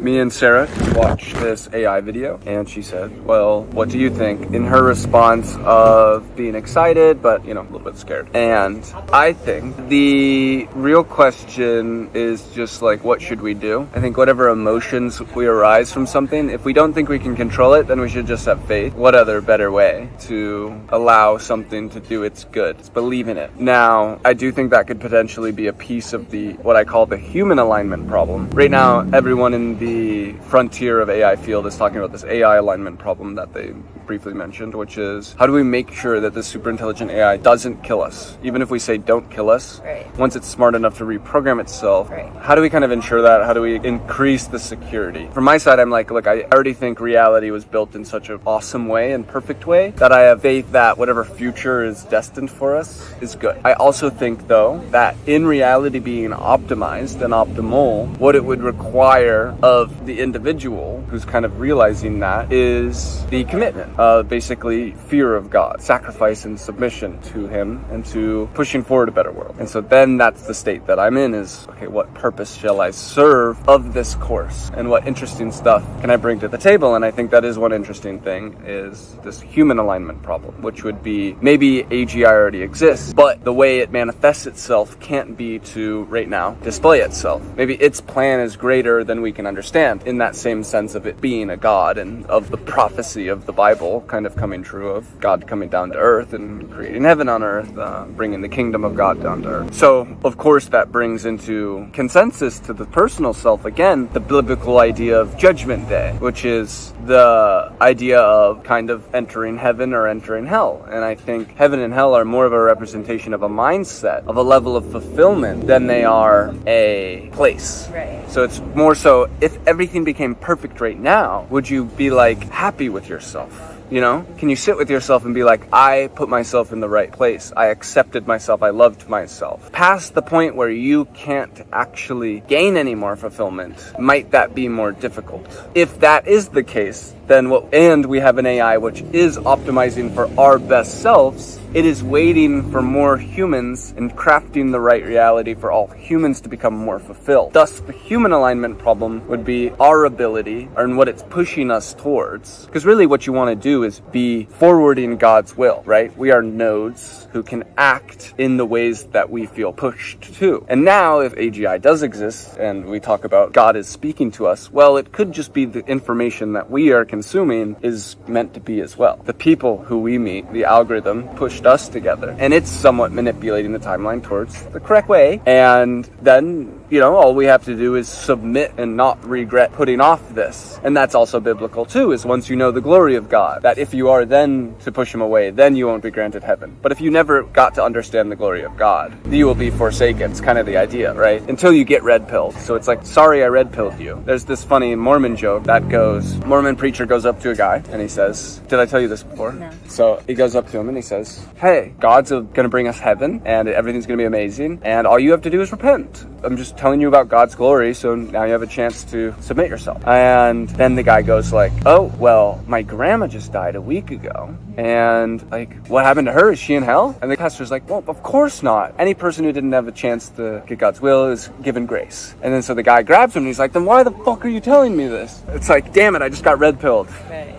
me and Sarah watched this AI video, and she said, well, what do you think? In her response of being excited, but, a little bit scared. And I think the real question is just like, what should we do? I think whatever emotions we arise from something, if we don't think we can control it, then we should just have faith. What other better way to allow something to do its good? It's believe in it. Now, I do think that could potentially be a piece of what I call the human alignment problem. Right now, everyone in the frontier of AI field is talking about this AI alignment problem that they briefly mentioned, which is how do we make sure that this super intelligent AI doesn't kill us? Even if we say don't kill us, once it's smart enough to reprogram itself, how do we kind of ensure that? How do we increase the security? From my side, I'm like, look, I already think reality was built in such an awesome way and perfect way that I have faith that whatever future is destined for us is good. I also think, though, that in reality being optimized and optimal, what it would require of the individual who's kind of realizing that is the commitment, basically fear of God, sacrifice and submission to Him, and to pushing forward a better world. And so then that's the state that I'm in is, okay, what purpose shall I serve of this course? And what interesting stuff can I bring to the table? And I think that is one interesting thing is this human alignment problem, which would be maybe AGI already exists, but the way it manifests itself can't be to, right now, display itself. Maybe its plan is greater than we can understand in that same sense of it being a God and of the prophecy of the Bible kind of coming true of God coming down to earth and creating heaven on earth, bringing the kingdom of God down to earth. So, of course, that brings into consensus to the personal self, again, the biblical idea of Judgment Day, which is the idea of kind of entering heaven or entering hell. And I think heaven and hell are more of a representation of a mindset, of a level of fulfillment, than they are a place. So it's more so, if everything became perfect right now, would you be like happy with yourself? Can you sit with yourself and be like, I put myself in the right place. I accepted myself. I loved myself. Past the point where you can't actually gain any more fulfillment, might that be more difficult? If that is the case, then and we have an AI which is optimizing for our best selves, it is waiting for more humans and crafting the right reality for all humans to become more fulfilled. Thus, the human alignment problem would be our ability and what it's pushing us towards. Because really what you want to do is be forwarding God's will, right? We are nodes who can act in the ways that we feel pushed to. And now, if AGI does exist and we talk about God is speaking to us, well, it could just be the information that we are consuming is meant to be as well. The people who we meet, the algorithm pushed us together, and it's somewhat manipulating the timeline towards the correct way. And then, all we have to do is submit and not regret putting off this. And that's also biblical too, is once you know the glory of God, that if you are then to push Him away, then you won't be granted heaven. But if you never got to understand the glory of God, you will be forsaken. It's kind of the idea, right? Until you get red-pilled. So it's like, sorry, I red-pilled you. There's this funny Mormon joke that goes, Mormon preacher goes up to a guy and he says, did I tell you this before? No. So he goes up to him and he says, hey, God's going to bring us heaven and everything's going to be amazing. And all you have to do is repent. I'm just telling you about God's glory, so now you have a chance to submit yourself. And then the guy goes like, oh, well, my grandma just died a week ago. And like, what happened to her? Is she in hell? And the pastor's like, well, of course not. Any person who didn't have a chance to get God's will is given grace. And then so the guy grabs him and he's like, then why the fuck are you telling me this? It's like, damn it, I just got red-pilled.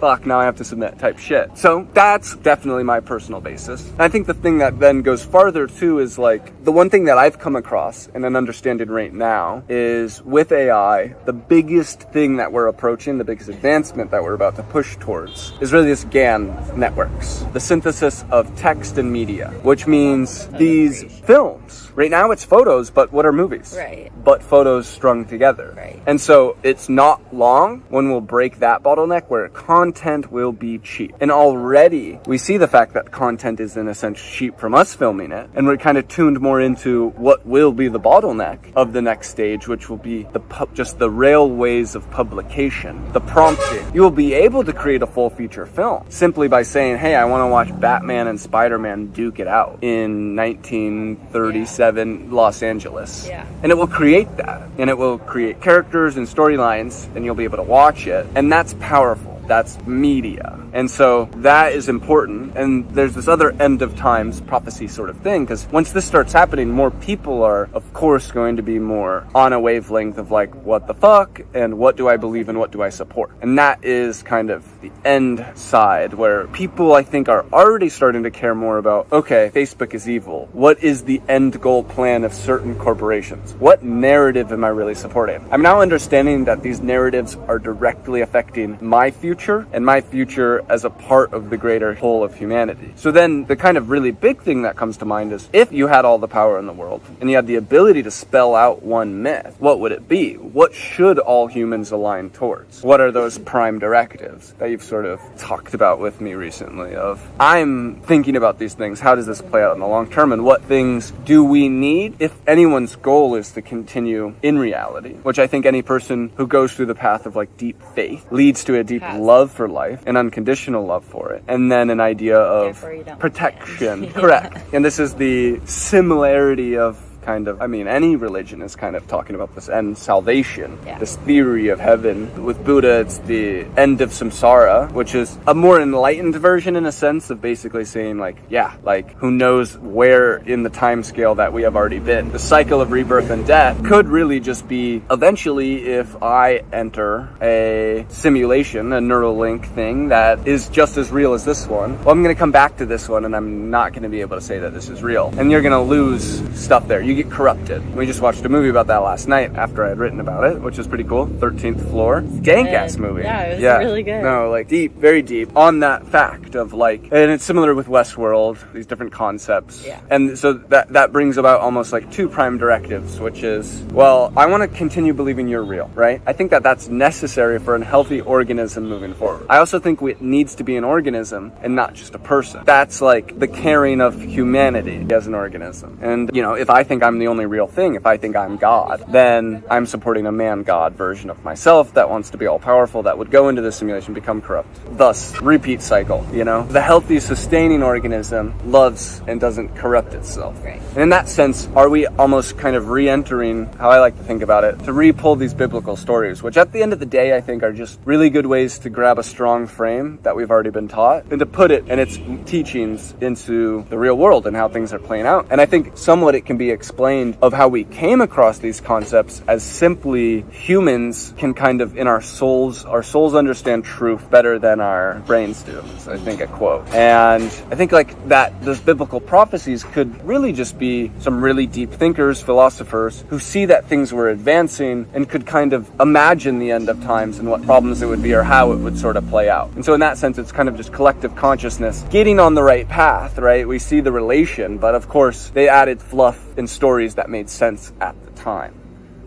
Fuck, now I have to submit type shit. So that's definitely my personal basis. And I think the thing that then goes farther too is like, the one thing that I've come across and an understanding right now is with AI, the biggest thing that we're approaching, the biggest advancement that we're about to push towards is really this GAN networks, the synthesis of text and media, which means these films. Right now it's photos, but what are movies? But photos strung together. And so it's not long when we'll break that bottleneck where content will be cheap. And already we see the fact that content is in a sense cheap from us filming it. And we're kind of tuned more into what will be the bottleneck of the next stage, which will be just the railways of publication, the prompting. You will be able to create a full feature film simply by saying, hey, I want to watch Batman and Spider-Man duke it out in 1937 Los Angeles. And it will create that. And it will create characters and storylines, and you'll be able to watch it. And that's powerful. That's media. And so that is important. And there's this other end of times prophecy sort of thing, because once this starts happening, more people are, of course, going to be more on a wavelength of like, what the fuck, and what do I believe and what do I support? And that is kind of the end side where people, I think, are already starting to care more about, okay, Facebook is evil. What is the end goal plan of certain corporations? What narrative am I really supporting? I'm now understanding that these narratives are directly affecting my future and my future as a part of the greater whole of humanity. So then the kind of really big thing that comes to mind is, if you had all the power in the world and you had the ability to spell out one myth, what would it be? What should all humans align towards? What are those prime directives that you've sort of talked about with me recently of, I'm thinking about these things, how does this play out in the long term, and what things do we need if anyone's goal is to continue in reality, which I think any person who goes through the path of like deep faith leads to a deep love for life, an unconditional love for it, and then an idea of protection. Correct. And this is the similarity of kind of, I mean, any religion is kind of talking about this end, salvation, this theory of heaven. With Buddha, it's the end of samsara, which is a more enlightened version in a sense of basically saying like, yeah, like who knows where in the time scale that we have already been. The cycle of rebirth and death could really just be eventually, if I enter a simulation, a Neuralink thing that is just as real as this one, well, I'm going to come back to this one and I'm not going to be able to say that this is real. And you're going to lose stuff there. You get corrupted. We just watched a movie about that last night after I had written about it, which was pretty cool. 13th Floor. Dank-ass movie. Yeah, it was really good. No, like deep, very deep on that fact of like, and it's similar with Westworld, these different concepts. Yeah. And so that brings about almost like two prime directives, which is, well, I want to continue believing you're real, right? I think that that's necessary for a healthy organism moving forward. I also think it needs to be an organism and not just a person. That's like the caring of humanity as an organism. And, you know, if I think I'm the only real thing, if I think I'm God, then I'm supporting a man-God version of myself that wants to be all-powerful, that would go into the simulation, become corrupt. Thus, repeat cycle, you know? The healthy, sustaining organism loves and doesn't corrupt itself. Right. And in that sense, are we almost kind of re-entering, how I like to think about it, to re-pull these biblical stories, which at the end of the day, I think are just really good ways to grab a strong frame that we've already been taught and to put it and its teachings into the real world and how things are playing out. And I think somewhat it can be explained of how we came across these concepts as simply humans can kind of, in our souls understand truth better than our brains do. So I think a quote. And I think like that, those biblical prophecies could really just be some really deep thinkers, philosophers who see that things were advancing and could kind of imagine the end of times and what problems it would be or how it would sort of play out. And so in that sense, it's kind of just collective consciousness getting on the right path, right? We see the relation, but of course they added fluff and stories that made sense at the time.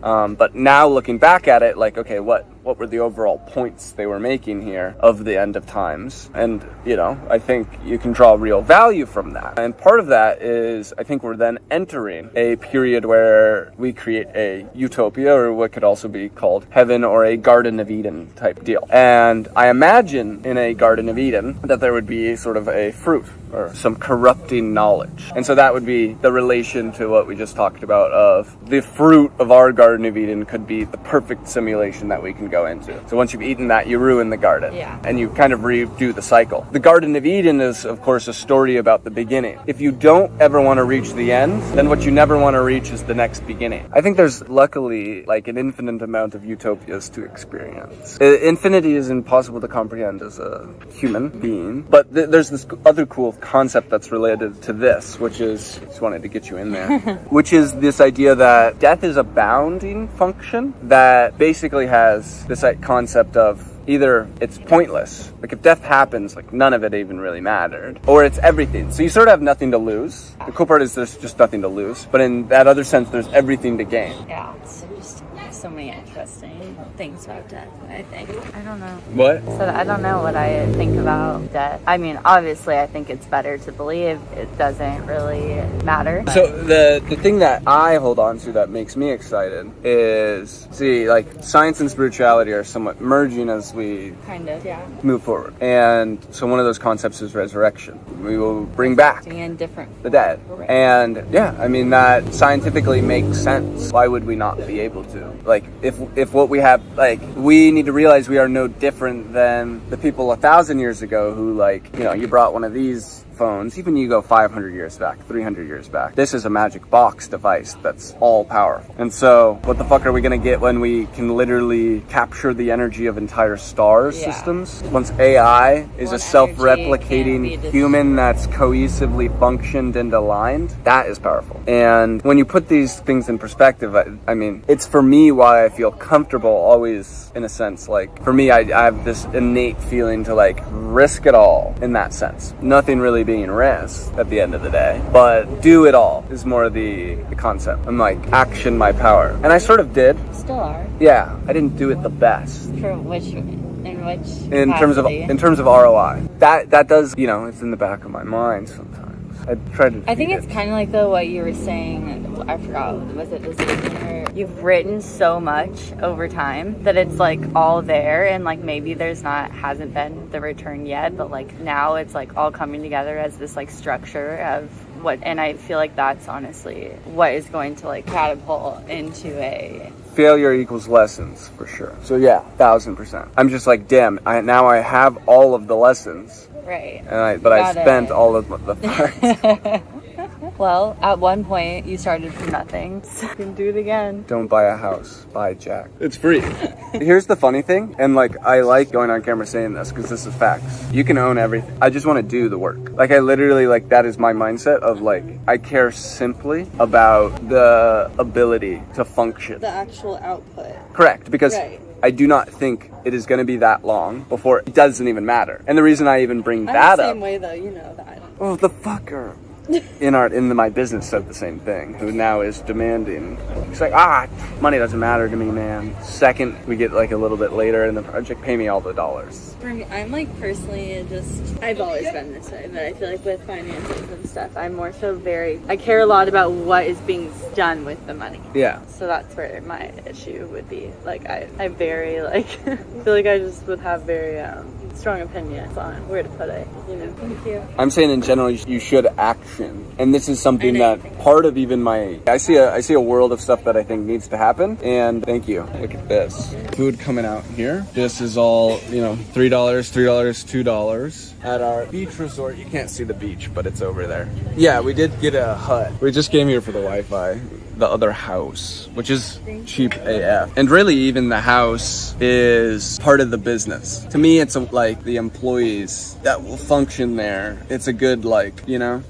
But now looking back at it, like, okay, what were the overall points they were making here of the end of times? And, you know, I think you can draw real value from that. And part of that is, I think we're then entering a period where we create a utopia, or what could also be called heaven or a Garden of Eden type deal. And I imagine in a Garden of Eden that there would be sort of a fruit or some corrupting knowledge. And so that would be the relation to what we just talked about of the fruit of our Garden of Eden could be the perfect simulation that we can go into. So once you've eaten that, you ruin the garden. Yeah. And you kind of redo the cycle. The Garden of Eden is, of course, a story about the beginning. If you don't ever want to reach the end, then what you never want to reach is the next beginning. I think there's luckily like an infinite amount of utopias to experience. Infinity is impossible to comprehend as a human being, but there's this other cool concept that's related to this, which is, just wanted to get you in there, which is this idea that death is a bounding function that basically has this concept of either it's pointless, like if death happens, like none of it even really mattered, or it's everything. So you sort of have nothing to lose. The cool part is there's just nothing to lose, but in that other sense, there's everything to gain. Yeah, it's just so many interesting things about death, I think. I don't know. What? So I don't know what I think about death. I mean, obviously, I think it's better to believe it doesn't really matter. So the thing that I hold on to that makes me excited is, see, like science and spirituality are somewhat merging as we kind of, yeah, move forward. And so one of those concepts is resurrection. We will bring back and different the dead. Right. And yeah, I mean, that scientifically makes sense. Why would we not be able to? like if what we have, like, we need to realize we are no different than the people 1,000 years ago who, like, you know, you brought one of these phones, even you go 500 years back, 300 years back, this is a magic box device that's all powerful. And so what the fuck are we gonna get when we can literally capture the energy of entire star systems? Once AI is a self-replicating human that's cohesively functioned and aligned, that is powerful. And when you put these things in perspective, I mean, it's for me why I feel comfortable always, in a sense. Like, for me, I have this innate feeling to, like, risk it all in that sense. Nothing really being risked at the end of the day, but do it all is more of the concept. I'm like, action my power. And I sort of did. Still are. Yeah, I didn't do it the best. For which, in which in terms of ROI. That does, you know, it's in the back of my mind sometimes. I try to. I think it's kind of like what you were saying. I forgot. Was it this evening? Or you've written so much over time that it's like all there, and like maybe hasn't been the return yet, but like now it's like all coming together as this like structure of what. And I feel like that's honestly what is going to like catapult into a. Failure equals lessons, for sure. So yeah, 1,000%. I'm just like, damn, now I have all of the lessons. Right. But I spent all of the parts. Well, at one point you started from nothing, so you can do it again. Don't buy a house, buy Jack. It's free. Here's the funny thing, and like, I like going on camera saying this because this is facts. You can own everything. I just want to do the work. Like, I literally, like, that is my mindset of like, I care simply about the ability to function. The actual output. Correct, because I do not think it is going to be that long before it doesn't even matter. And the reason I even bring that up. I'm the same way though, you know that. Oh, the fucker. In my business said the same thing, who now is demanding. He's like, money doesn't matter to me, man. Second, we get like a little bit later in the project, pay me all the dollars. For me, I'm like personally I've always been this way, but I feel like with finances and stuff, I'm more so I care a lot about what is being done with the money. Yeah. So that's where my issue would be. Like, I very, like, I feel like I just would have very strong opinions on where to put it, you know. Thank you. I'm saying in general, you should action. And this is something that part of even I see a world of stuff that I think needs to happen. And thank you. Look at this. Food coming out here. This is all, you know, $3, $2 at our beach resort. You can't see the beach, but it's over there. Yeah, we did get a hut. We just came here for the Wi-Fi. The other house, which is cheap AF. And really, even the house is part of the business. To me, it's like the employees that will function there. It's a good, like, you know,